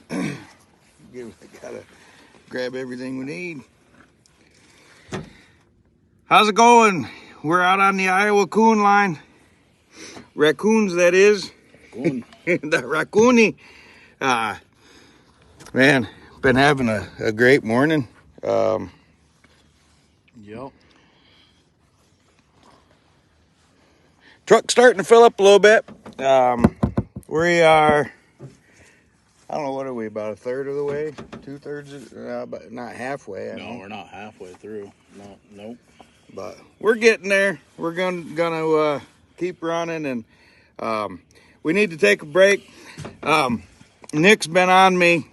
Gotta grab everything we need. How's it going? We're out on the Iowa coon line. Raccoons, that is. Raccoon. The raccoony. Man, been having a great morning. Yep. Truck's starting to fill up a little bit. We are, I don't know, what are we, about a third of the way? 2/3, but not halfway. No, we're not halfway through. No, nope. But we're getting there. We're gonna keep running, and we need to take a break. Nick's been on me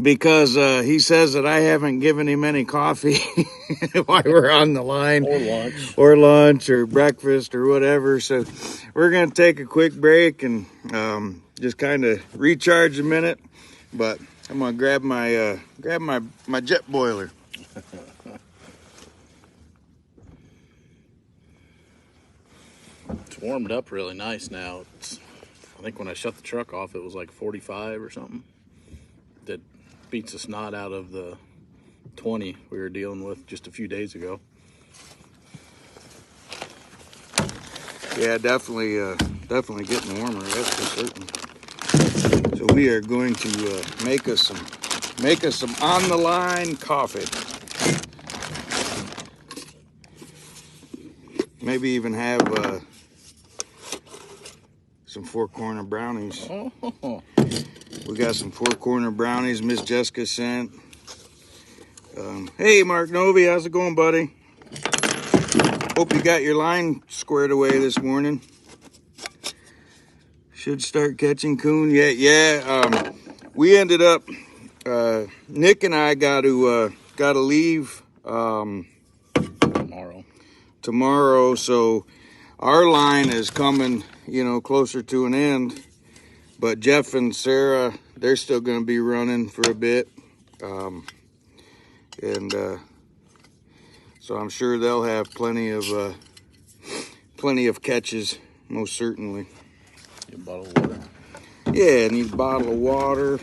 because he says that I haven't given him any coffee while we're on the line. Or lunch or breakfast or whatever. So we're going to take a quick break and just kind of recharge a minute. But I'm going to grab my jet boiler. It's warmed up really nice now. I think when I shut the truck off, it was like 45 or something. That beats the snot out of the 20 we were dealing with just a few days ago. Yeah, definitely getting warmer. That's for certain. So we are going to make us some on the line coffee. Maybe even have some Four Corner brownies. Oh. We got some Four Corner brownies Miss Jessica sent. Hey, Mark Novi, how's it going, buddy? Hope you got your line squared away this morning. Should start catching coon. Yeah. We ended up. Nick and I got to leave tomorrow. So our line is coming, closer to an end. But Jeff and Sarah, they're still going to be running for a bit. So I'm sure they'll have plenty of catches, most certainly. Need a bottle of water. Yeah, need a bottle of water,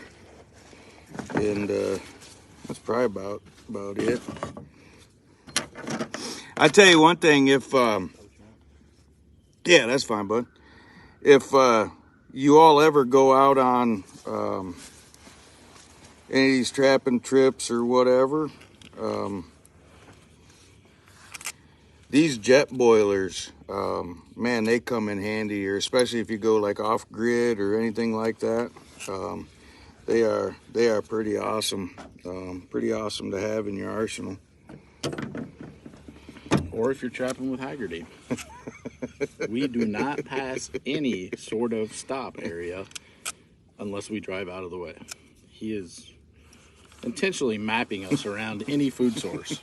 and that's probably about it. I tell you one thing, if yeah, that's fine, bud. If you all ever go out on any of these trapping trips or whatever, these jet boilers, man, they come in handy, or especially if you go like off grid or anything like that. They are pretty awesome. Pretty awesome to have in your arsenal. Or if you're trapping with Haggerty. We do not pass any sort of stop area unless we drive out of the way. He is intentionally mapping us around any food source.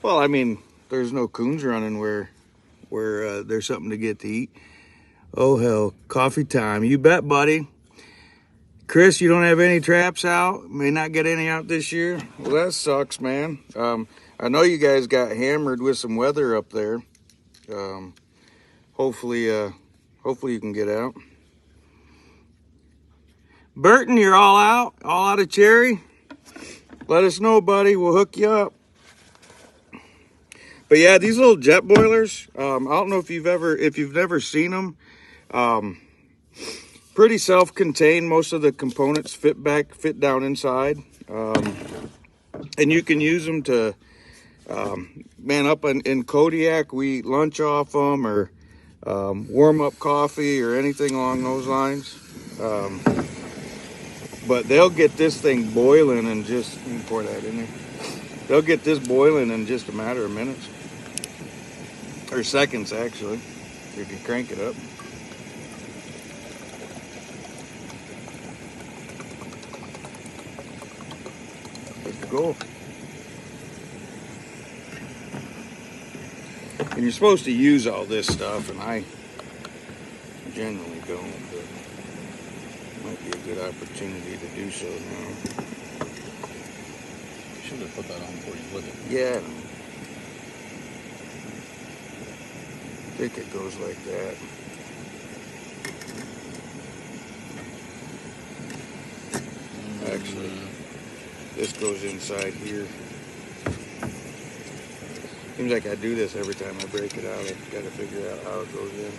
Well, I mean, there's no coons running where there's something to get to eat. Oh, hell, coffee time. You bet, buddy. Chris, you don't have any traps out? May not get any out this year? Well, that sucks, man. I know you guys got hammered with some weather up there. Hopefully you can get out. Burton, you're all out of cherry? Let us know, buddy. We'll hook you up. But yeah, these little jet boilers, I don't know if you've never seen them. Pretty self-contained. Most of the components fit down inside. And you can use them to, man, up in Kodiak, we lunch off them or warm up coffee or anything along those lines. But they'll get this thing boiling and just, let me pour that in there. They'll get this boiling in just a matter of minutes. Or seconds, actually, if you crank it up. Let's go. And you're supposed to use all this stuff, and I generally don't, but it might be a good opportunity to do so now. You should have put that on before you lit it. Yeah. I think it goes like that. actually. This goes inside here. Seems like I do this every time I break it out. I've got to figure out how it goes in.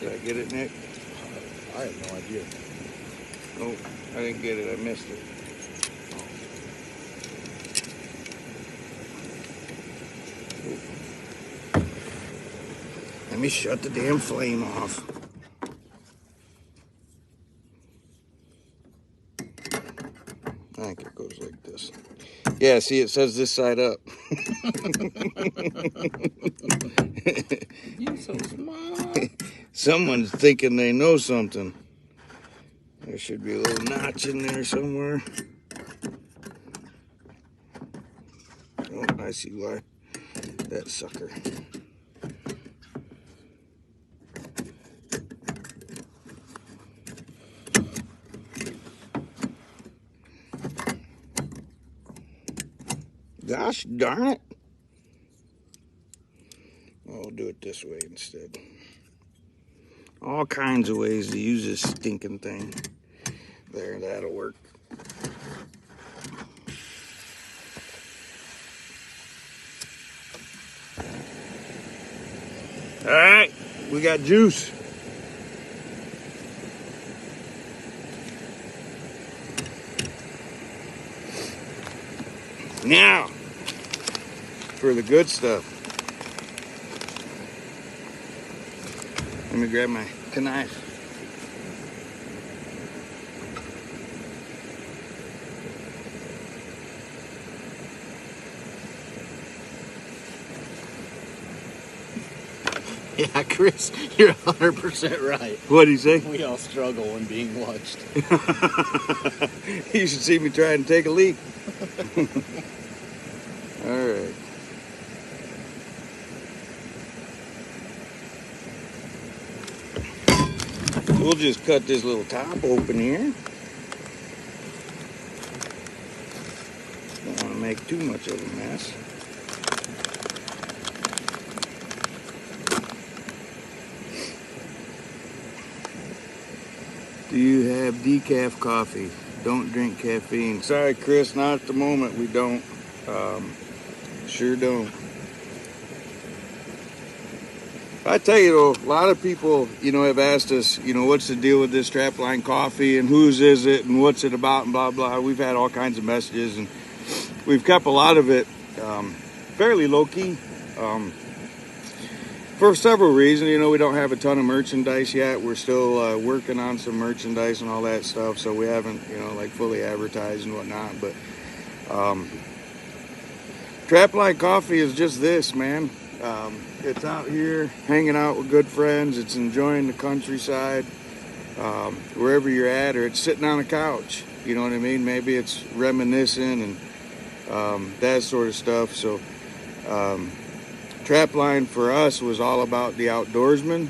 Did I get it, Nick? I have no idea. Nope, I didn't get it. I missed it. Let me shut the damn flame off. I think it goes like this. Yeah, see, it says this side up. You're so smart. Someone's thinking they know something. There should be a little notch in there somewhere. Oh, I see why. That sucker. Gosh darn it. I'll do it this way instead. All kinds of ways to use this stinking thing. There, that'll work. All right, we got juice. Now, for the good stuff. Let me grab my knife. Yeah, Chris, you're 100% right. What'd he say? We all struggle when being watched. You should see me try and take a leak. All right. We'll just cut this little top open here. Don't want to make too much of a mess. Do you have decaf coffee? Don't drink caffeine. Sorry, Chris, not at the moment. We don't. Sure don't. I tell you though, a lot of people, have asked us, what's the deal with this Trapline Coffee and whose is it and what's it about and blah, blah. We've had all kinds of messages and we've kept a lot of it fairly low-key for several reasons. We don't have a ton of merchandise yet. We're still working on some merchandise and all that stuff, so we haven't, fully advertised and whatnot. But Trapline Coffee is just this, man. It's out here hanging out with good friends. It's enjoying the countryside, wherever you're at, or it's sitting on a couch. You know what I mean? Maybe it's reminiscing and that sort of stuff. So Trapline for us was all about the outdoorsman.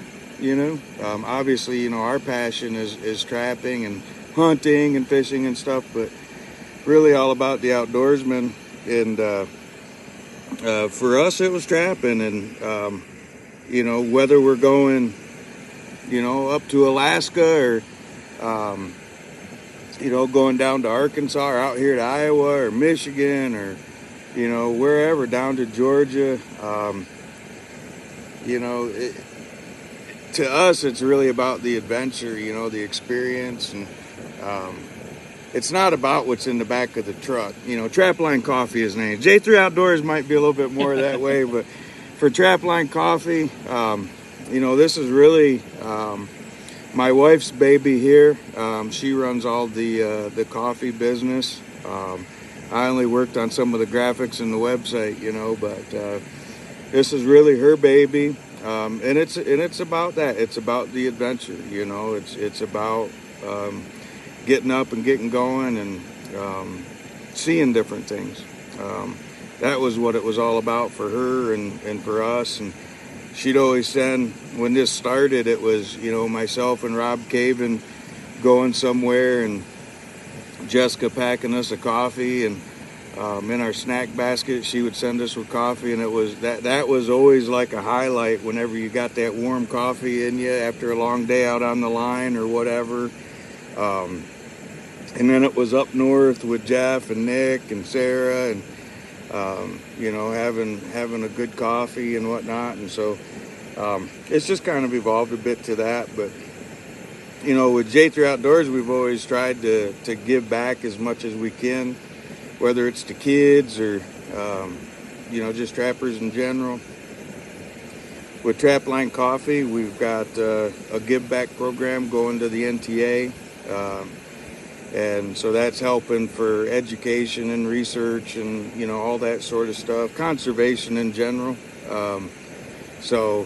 Obviously, our passion is trapping and hunting and fishing and stuff, but really all about the outdoorsman. And for us, it was trapping, and whether we're going, up to Alaska or, going down to Arkansas or out here to Iowa or Michigan or, wherever, down to Georgia, to us, it's really about the adventure, the experience, and it's not about what's in the back of the truck. Trapline Coffee is named. J3 Outdoors might be a little bit more that way, but for Trapline Coffee, this is really my wife's baby here. She runs all the coffee business. I only worked on some of the graphics and the website, but this is really her baby, and it's about that. It's about the adventure, It's about getting up and getting going and seeing different things. That was what it was all about for her and for us. And she'd always send, when this started, it was, myself and Rob Caven going somewhere and Jessica packing us a coffee. And in our snack basket. She would send us with coffee, and it was that was always like a highlight whenever you got that warm coffee in you after a long day out on the line or whatever. And then it was up north with Jeff and Nick and Sarah, and you know, having a good coffee and whatnot. And so it's just kind of evolved a bit to that. But you know, with J3 Outdoors, we've always tried to give back as much as we can, whether it's to kids or you know, just trappers in general. With Trapline Coffee, we've got a give back program going to the NTA. And so that's helping for education and research and, you know, all that sort of stuff, conservation in general. So,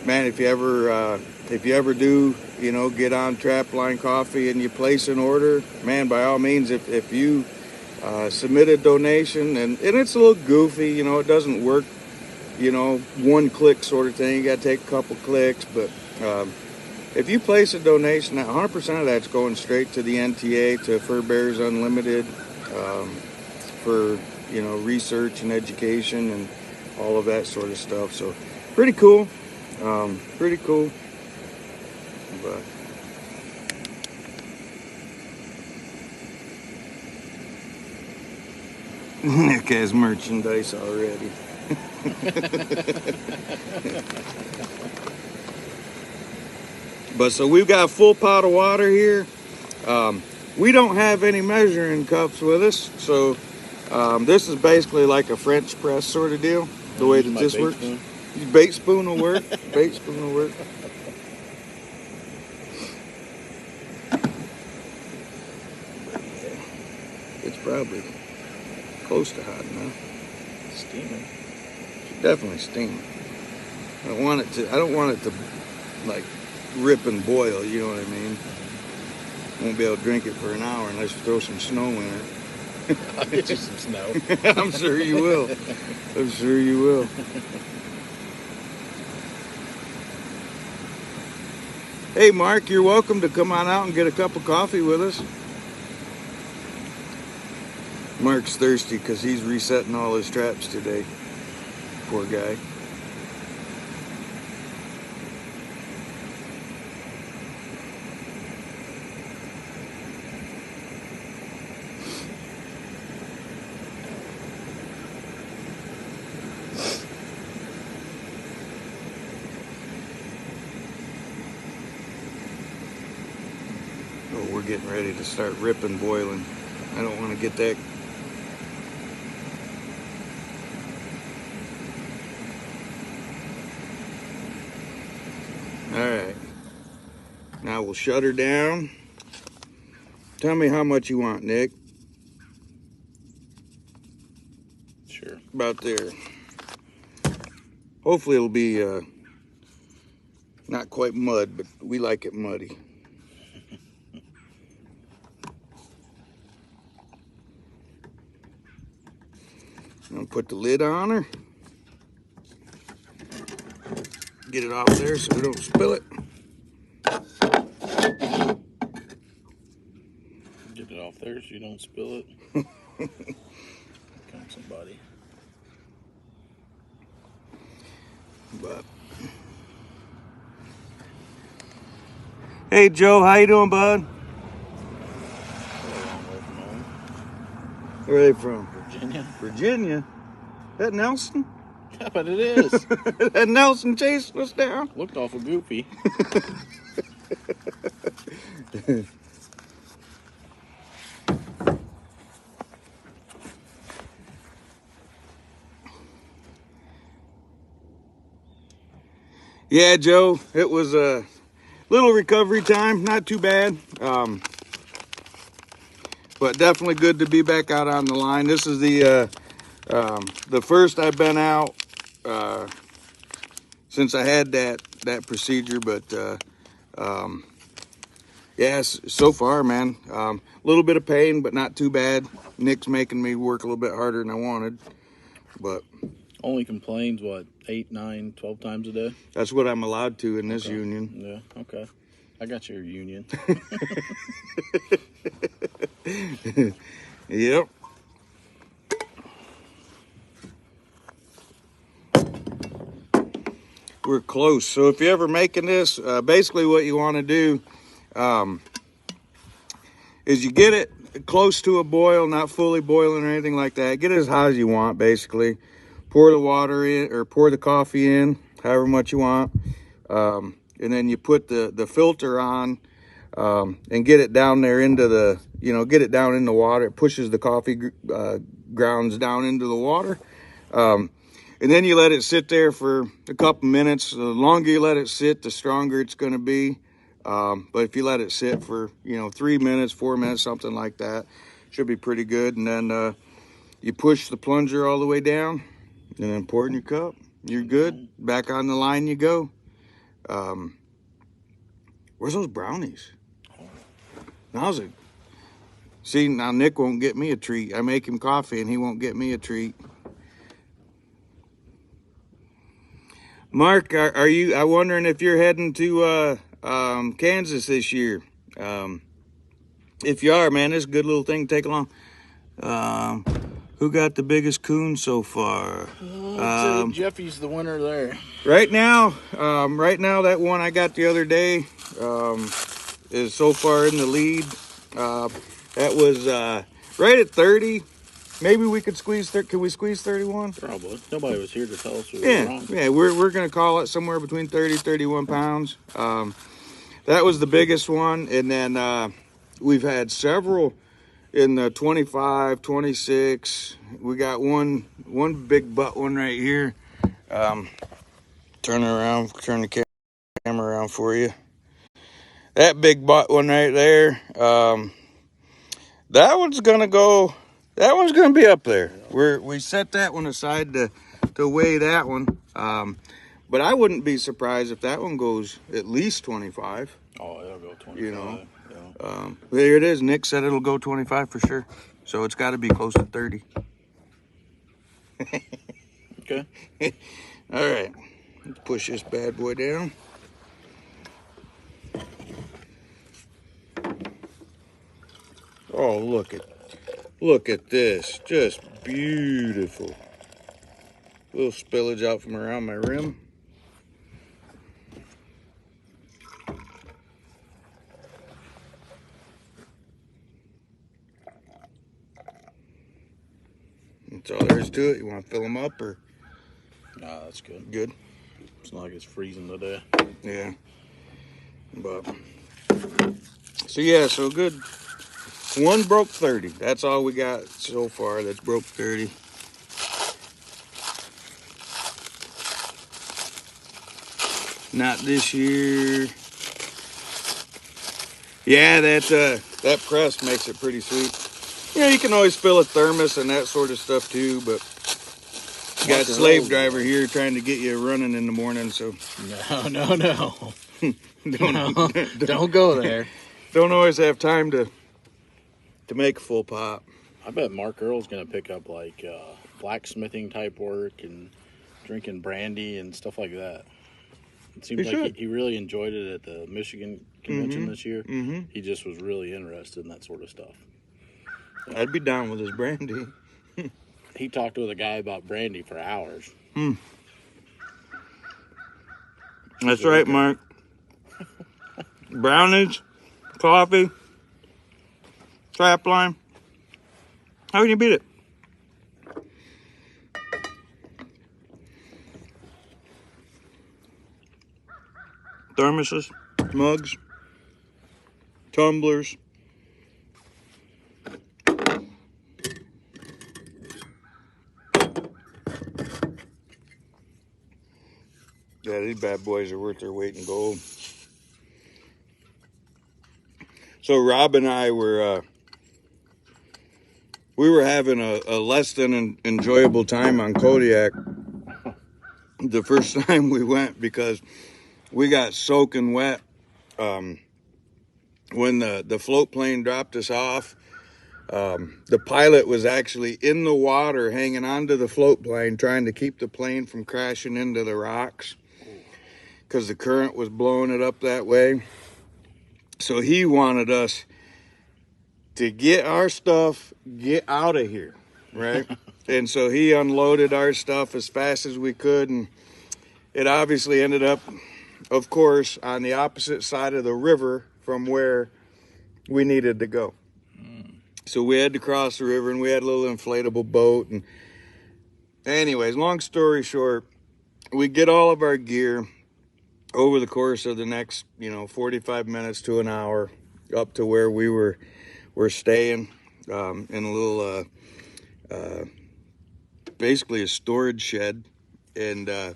man, if you ever do, you know, get on Trapline Coffee and you place an order, man, by all means, if you submit a donation, and it's a little goofy, you know, it doesn't work, you know, one click sort of thing. You got to take a couple clicks, but if you place a donation, 100% of that's going straight to the NTA, to Fur Bears Unlimited, for, you know, research and education and all of that sort of stuff. So pretty cool, pretty cool. But Nick has merchandise already. But so we've got a full pot of water here. We don't have any measuring cups with us, so this is basically like a French press sort of deal, the way that this works. Bait spoon will work. Bait spoon will work. It's probably close to hot enough. Steaming. Definitely steaming. I don't want it to like rip and boil, you know what I mean? Won't be able to drink it for an hour unless you throw some snow in it. I'll get you some snow. I'm sure you will. I'm sure you will. Hey, Mark, you're welcome to come on out and get a cup of coffee with us. Mark's thirsty because he's resetting all his traps today. Poor guy. Oh, we're getting ready to start ripping, boiling. I don't want to get that. All right. Now we'll shut her down. Tell me how much you want, Nick. Sure. About there. Hopefully it'll be not quite mud, but we like it muddy. I'm gonna put the lid on her. Get it off there so we don't spill it. Get it off there so you don't spill it. Come somebody. But hey, Joe, how you doing, bud? Where are they from? Virginia. Virginia? That Nelson? Yeah, but it is. That Nelson chasing us down? Looked awful goofy. Yeah, Joe, it was a little recovery time, not too bad. But definitely good to be back out on the line. This is the first I've been out since I had that procedure. But yes, so far, man, a little bit of pain, but not too bad. Nick's making me work a little bit harder than I wanted, but only complains, what, 8, 9, 12 times a day? That's what I'm allowed to in this union. Yeah, okay. I got your union. Yep. we're close. So if you're ever making this, basically what you want to do is you get it close to a boil, not fully boiling or anything like that. Get it as hot as you want, basically. Pour the water in, or pour the coffee in, however much you want. And then you put the filter on and get it down there into the, get it down in the water. It pushes the coffee grounds down into the water. And then you let it sit there for a couple minutes. The longer you let it sit, the stronger it's going to be. But if you let it sit for, 3 minutes, 4 minutes, something like that, should be pretty good. And then you push the plunger all the way down and then pour it in your cup. You're good. Back on the line you go. Where's those brownies? See, now Nick won't get me a treat. I make him coffee and he won't get me a treat. Mark, are you? I'm wondering if you're heading to Kansas this year. If you are, man, it's a good little thing to take along. Who got the biggest coon so far? Jeffy's the winner there. Right now, that one I got the other day is so far in the lead. That was right at 30. Maybe we could squeeze. Can we squeeze 31? Probably. Nobody was here to tell us we were wrong. Yeah. We're gonna call it somewhere between 30, 31 pounds. That was the biggest one, and then we've had several in the 25, 26. We got one big butt one right here. Turn the camera around for you. That big butt one right there. That one's gonna be up there. We set that one aside to weigh that one. But I wouldn't be surprised if that one goes at least 25. Oh, it'll go 25. Yeah. There it is. Nick said it'll go 25 for sure. So it's got to be close to 30. Okay. All right. Let's push this bad boy down. Oh, look at this. Just beautiful. A little spillage out from around my rim. That's all there is to it. You want to fill them up or? Nah, that's good. Good. It's not like it's freezing today. Yeah. But so good. One broke 30. That's all we got so far. That's broke 30. Not this year. Yeah, that press makes it pretty sweet. Yeah, you can always fill a thermos and that sort of stuff too, but you got a slave driver here trying to get you running in the morning, so. No. Don't go there. Don't always have time to make a full pop. I bet Mark Earl's going to pick up like blacksmithing type work and drinking brandy and stuff like that. It seems like he really enjoyed it at the Michigan convention this year. Mm-hmm. He just was really interested in that sort of stuff. I'd be down with his brandy. He talked with a guy about brandy for hours. That's right, Mark. Brownies, coffee, trapline. How can you beat it? Thermoses, mugs, tumblers. Yeah, these bad boys are worth their weight in gold. So Rob and I were having a less than enjoyable time on Kodiak the first time we went because we got soaking wet when the float plane dropped us off. The pilot was actually in the water hanging onto the float plane trying to keep the plane from crashing into the rocks because the current was blowing it up that way. So he wanted us to get our stuff, get out of here, right? And so he unloaded our stuff as fast as we could, and it obviously ended up, of course, on the opposite side of the river from where we needed to go. So we had to cross the river, and we had a little inflatable boat. And anyways, long story short, we get all of our gear over the course of the next, 45 minutes to an hour up to where we're staying in a little, basically a storage shed. And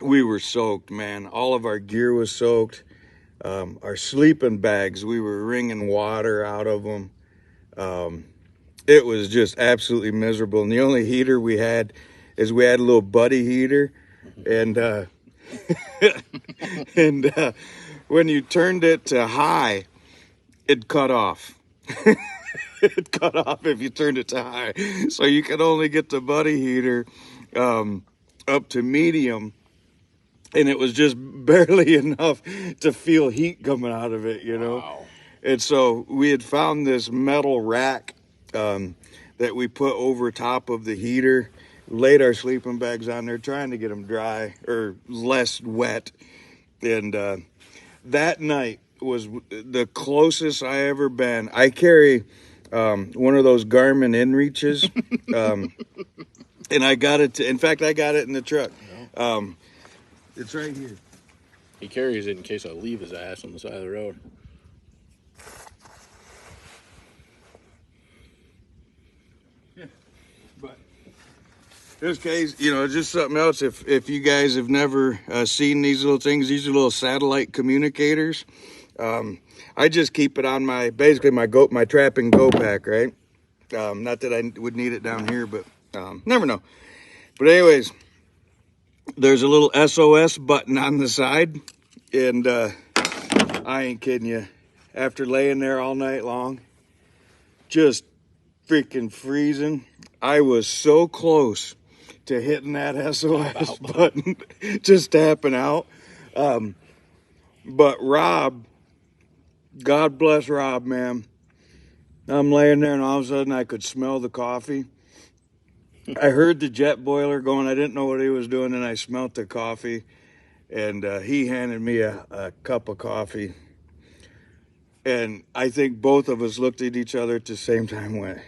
we were soaked, man. All of our gear was soaked. Our sleeping bags, we were wringing water out of them. It was just absolutely miserable. And the only heater we had is we had a little buddy heater. And and when you turned it to high, it cut off. It cut off if you turned it to high. So you could only get the buddy heater up to medium. And it was just barely enough to feel heat coming out of it, Wow. And so we had found this metal rack that we put over top of the heater, laid our sleeping bags on there, trying to get them dry or less wet. And that night was the closest I ever been. I carry one of those Garmin inReaches, and I got it. In fact, I got it in the truck. It's right here. He carries it in case I leave his ass on the side of the road. Yeah, but this case, just something else. If you guys have never seen these little things, these are little satellite communicators. I just keep it on my trapping go pack, right? Not that I would need it down here, but never know. But anyways, there's a little SOS button on the side, and I ain't kidding you. After laying there all night long, just freaking freezing, I was so close to hitting that SOS button, just tapping out. But Rob, God bless Rob, man. I'm laying there, and all of a sudden I could smell the coffee. I heard the jet boiler going. I didn't know what he was doing, and I smelt the coffee. And he handed me a cup of coffee. And I think both of us looked at each other at the same time and went,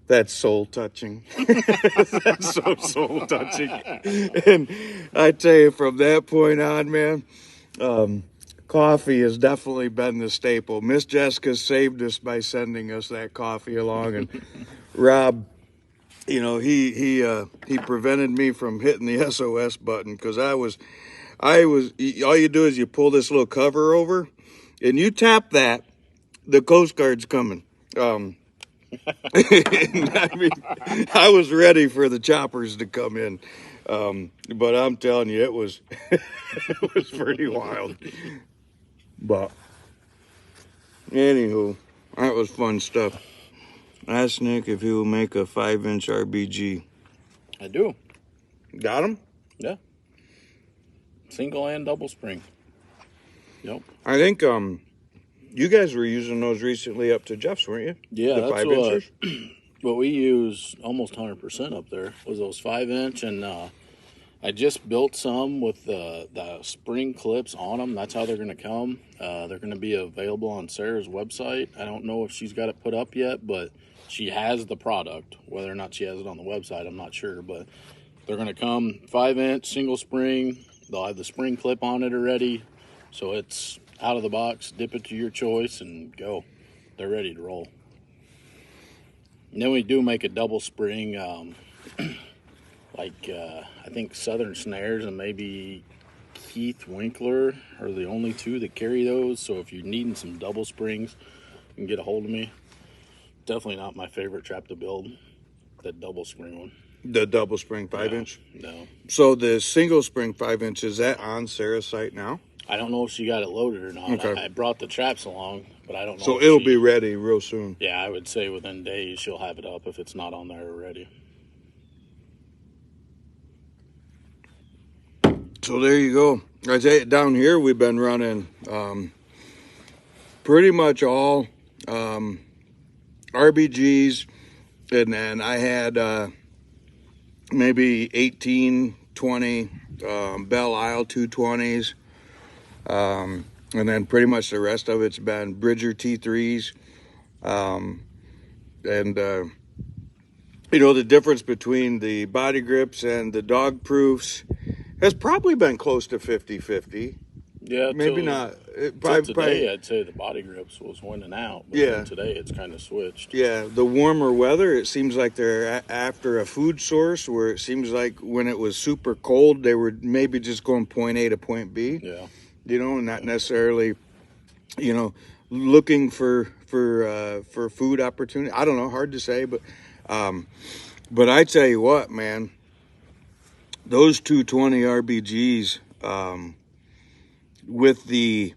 that's soul touching. That's so soul touching. And I tell you, from that point on, man, coffee has definitely been the staple. Miss Jessica saved us by sending us that coffee along. And Rob, he prevented me from hitting the SOS button, because I was, all you do is you pull this little cover over and you tap that, the Coast Guard's coming. I mean, I was ready for the choppers to come in. But I'm telling you, it was, it was pretty wild. But anywho, that was fun stuff. Ask Nick if he will make a 5-inch RBG. I do. Got him? Yeah. Single and double spring. Yep. I think you guys were using those recently up to Jeff's, weren't you? Yeah, the that's 5-inchers? what we use almost 100% up there was those 5-inch, and I just built some with the spring clips on them. That's how they're going to come. They're going to be available on Sarah's website. I don't know if she's got it put up yet, but she has the product. Whether or not she has it on the website, I'm not sure, but they're going to come 5-inch single spring. They'll have the spring clip on it already, so it's out of the box. Dip it to your choice and go. They're ready to roll. And then we do make a double spring, I think Southern Snares and maybe Keith Winkler are the only two that carry those. So if you're needing some double springs, you can get a hold of me. Definitely not my favorite trap to build, that double spring one. The double spring 5-inch? No. So the single spring 5-inch, is that on Sarah's site now? I don't know if she got it loaded or not. Okay. I brought the traps along, but I don't know. So it'll be ready real soon. Yeah, I would say within days she'll have it up if it's not on there already. So there you go. I tell you, down here we've been running pretty much all RBGs, and then I had maybe 18, 20 Belle Isle 220s, and then pretty much the rest of it's been Bridger T3s. And the difference between the body grips and the dog proofs has probably been close to 50-50. Yeah, maybe not. Today, I'd say the body grips was winning out. But Yeah. Today, it's kind of switched. Yeah, the warmer weather, it seems like they're after a food source, where it seems like when it was super cold, they were maybe just going point A to point B. Yeah. Not necessarily, looking for food opportunity. I don't know, hard to say, but I tell you what, man, those 220 RBGs, with the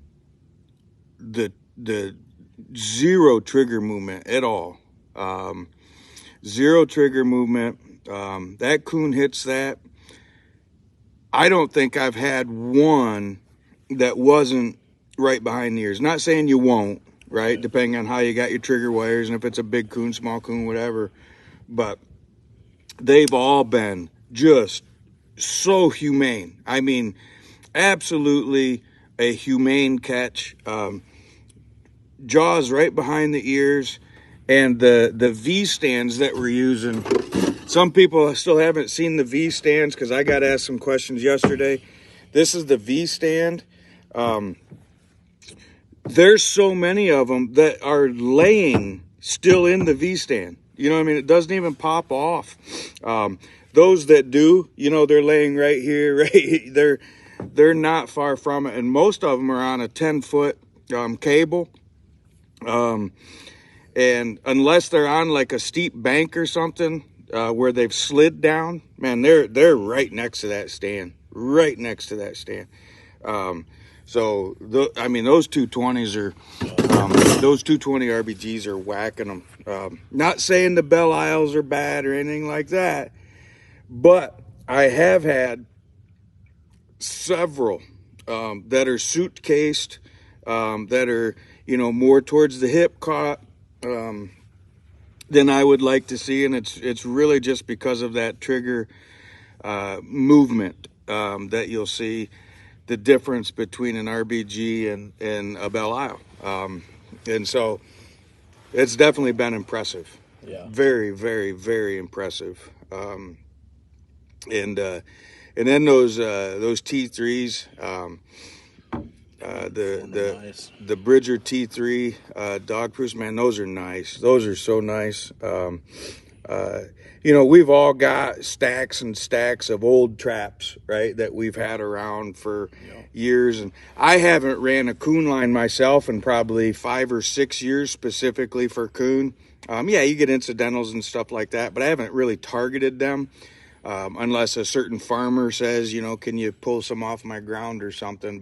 zero trigger movement at all, zero trigger movement, that coon hits that. I don't think I've had one that wasn't right behind the ears. Not saying you won't, right? Depending on how you got your trigger wires and if it's a big coon, small coon, whatever. But they've all been just so humane. I mean, absolutely a humane catch. Jaws right behind the ears, and the V stands that we're using. Some people still haven't seen the V stands because I got asked some questions yesterday. This is the V stand. There's so many of them that are laying still in the V stand. You know what I mean? It doesn't even pop off. Those that do, they're laying right here, right? They're not far from it, and most of them are on a 10-foot cable. And unless they're on like a steep bank or something, where they've slid down, man, they're right next to that stand, right next to that stand. So those 220s are, those 220 RBGs are whacking them. Not saying the Belle Isles are bad or anything like that, but I have had several that are suit cased, that are more towards the hip caught than I would like to see, and it's really just because of that trigger movement that you'll see the difference between an RBG and a Belle Isle, and so it's definitely been impressive. Yeah, very, very, very impressive. And then those T3s, the Bridger T3 dog proofs, man, those are nice. Those are so nice. We've all got stacks and stacks of old traps, right, that we've had around for years. And I haven't ran a coon line myself in probably 5 or 6 years specifically for coon. You get incidentals and stuff like that, but I haven't really targeted them. Unless a certain farmer says, can you pull some off my ground or something.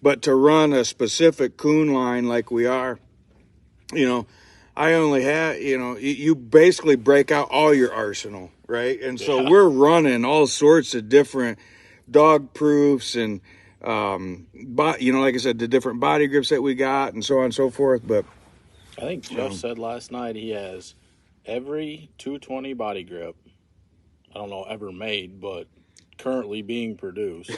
But to run a specific coon line like we are, I only have, you basically break out all your arsenal, right? And so we're running all sorts of different dog proofs and, like I said, the different body grips that we got and so on and so forth. But I think Jeff said last night he has every 220 body grip, I don't know, ever made, but currently being produced.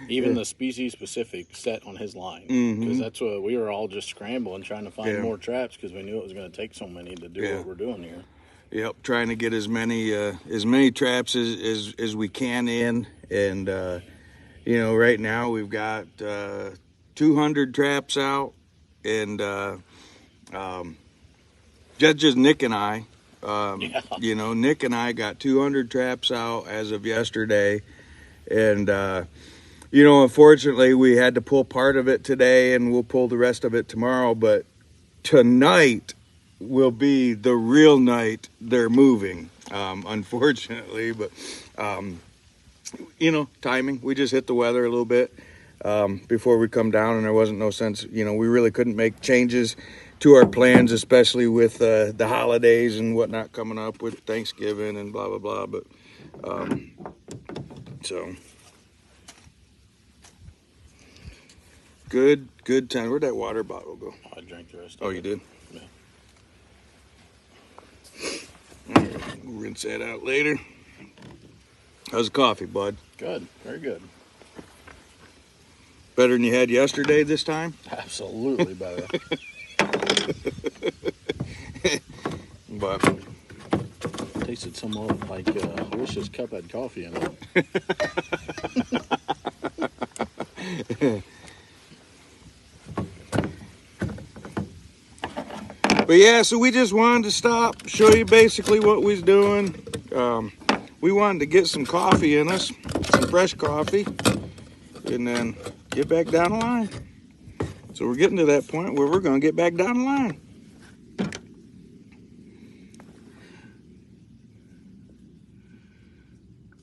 Even the species specific set on his line, because that's what we were all just scrambling trying to find more traps because we knew it was going to take so many to do what we're doing here. Yep, trying to get as many traps as we can in, and right now we've got 200 traps out, and just Nick and I. Nick and I got 200 traps out as of yesterday, and unfortunately we had to pull part of it today, and we'll pull the rest of it tomorrow. But tonight will be the real night they're moving, unfortunately. But timing. We just hit the weather a little bit before we come down, and there wasn't no sense. We really couldn't make changes to our plans, especially with the holidays and whatnot coming up with Thanksgiving and blah, blah, blah. But, so, good time. Where'd that water bottle go? I drank the rest of it. Oh, you did? Yeah. We'll rinse that out later. How's the coffee, bud? Good, very good. Better than you had yesterday this time? Absolutely better. But Tasted somewhat like I wish this cup had coffee in it. But yeah, so we just wanted to stop, show you basically what we's doing. We wanted to get some coffee in us, some fresh coffee, and then get back down the line. So we're getting to that point where we're going to get back down the line.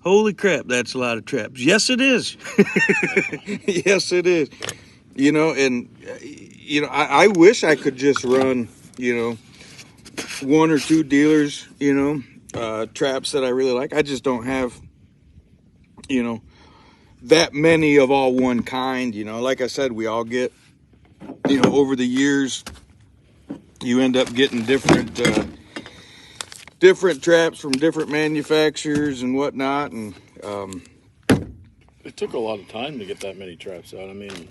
Holy crap, that's a lot of traps. Yes, it is. Yes, it is. You know, and, you know, I wish I could just run, you know, 1 or 2 dealers, you know, traps that I really like. I just don't have, you know, that many of all one kind. You know, like I said, we all get, you know, over the years, you end up getting different traps from different manufacturers and whatnot. And it took a lot of time to get that many traps out. I mean,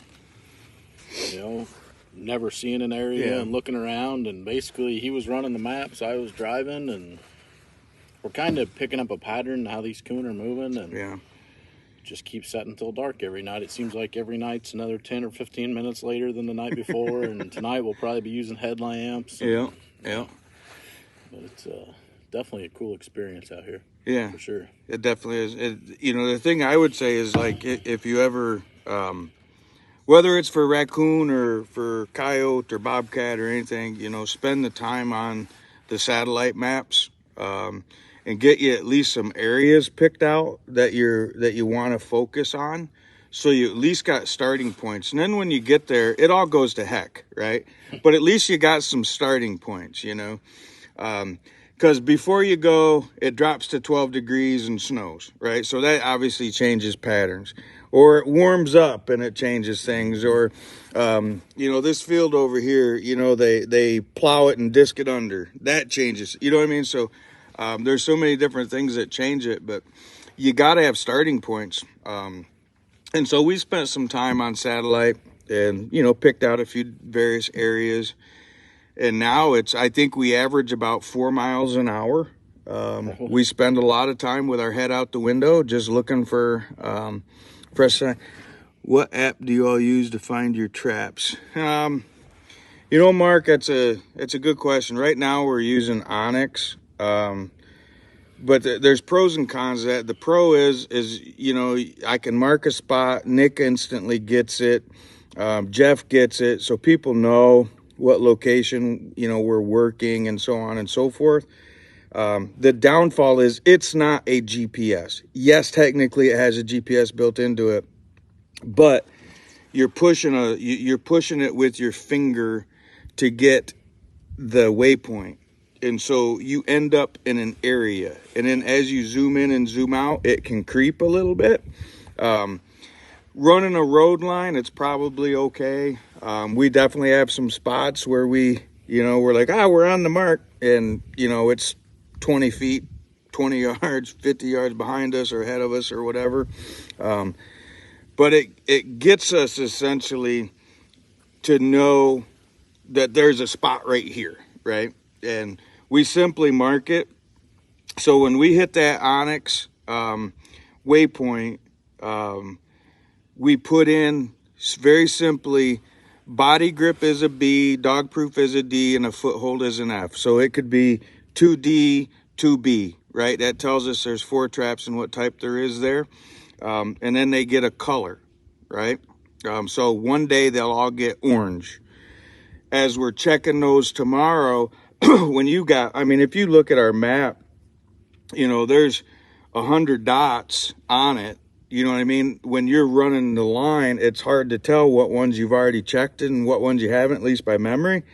you know, never seeing an area and looking around, and basically he was running the maps, I was driving, and we're kind of picking up a pattern how these coon are moving, and just keep setting until dark every night. It seems like every night's another 10 or 15 minutes later than the night before, and tonight we'll probably be using headlamps. Yeah. But it's definitely a cool experience out here. Yeah, for sure. It definitely is. You know, the thing I would say is, like, if you ever, whether it's for raccoon or for coyote or bobcat or anything, you know, spend the time on the satellite maps, and get you at least some areas picked out that you want to focus on, so you at least got starting points. And then when you get there, it all goes to heck, right? But at least you got some starting points, you know. Because before you go, it drops to 12 degrees and snows, right? So that obviously changes patterns. Or it warms up and it changes things. Or, you know, this field over here, you know, they plow it and disc it under. That changes. You know what I mean? So there's so many different things that change it. But you got to have starting points. And so we spent some time on satellite and, you know, picked out a few various areas. And now I think we average about 4 miles an hour. We spend a lot of time with our head out the window, just looking for fresh sign. What app do you all use to find your traps? You know, Mark, it's a good question. Right now we're using Onyx. But there's pros and cons to that. The pro is, you know, I can mark a spot. Nick instantly gets it. Jeff gets it. So people know what location, you know, we're working and so on and so forth. The downfall is it's not a GPS. Yes, technically it has a GPS built into it, but you're pushing it with your finger to get the waypoint. And so you end up in an area, and then as you zoom in and zoom out, it can creep a little bit. Running a road line, it's probably okay. We definitely have some spots where we're like, we're on the mark, and, you know, it's 20 feet, 20 yards, 50 yards behind us or ahead of us or whatever. But it gets us essentially to know that there's a spot right here, right? And we simply mark it. So when we hit that Onyx waypoint, we put in very simply, body grip is a B, dog proof is a D, and a foothold is an F. So it could be 2D, 2B, right? That tells us there's 4 traps and what type there is there. And then they get a color, right? So one day they'll all get orange. As we're checking those tomorrow, if you look at our map, you know, there's 100 dots on it. You know what I mean? When you're running the line, it's hard to tell what ones you've already checked and what ones you haven't, at least by memory.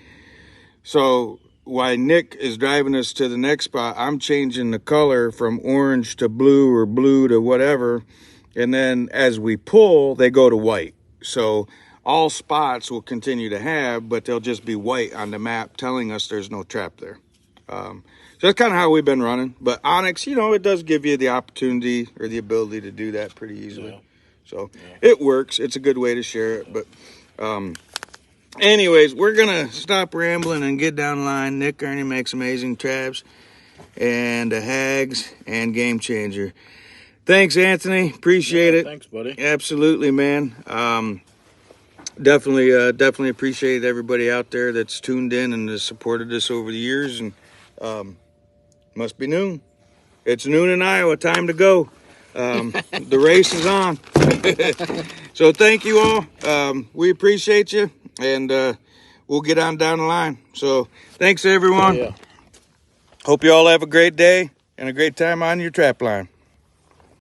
So while Nick is driving us to the next spot, I'm changing the color from orange to blue or blue to whatever. And then as we pull, they go to white. So all spots will continue to have, but they'll just be white on the map telling us there's no trap there. So that's kind of how we've been running. But Onyx, you know, it does give you the opportunity or the ability to do that pretty easily. Yeah. So it works. It's a good way to share it. But anyways, we're going to stop rambling and get down the line. Nick Ernie makes amazing traps and hags and game changer. Thanks, Anthony. Appreciate it. Thanks, buddy. Absolutely, man. Definitely appreciate everybody out there that's tuned in and has supported us over the years. And must be noon. It's noon in Iowa. Time to go. The race is on. So thank you all. We appreciate you, and we'll get on down the line. So thanks, everyone. Yeah. Hope you all have a great day and a great time on your trap line.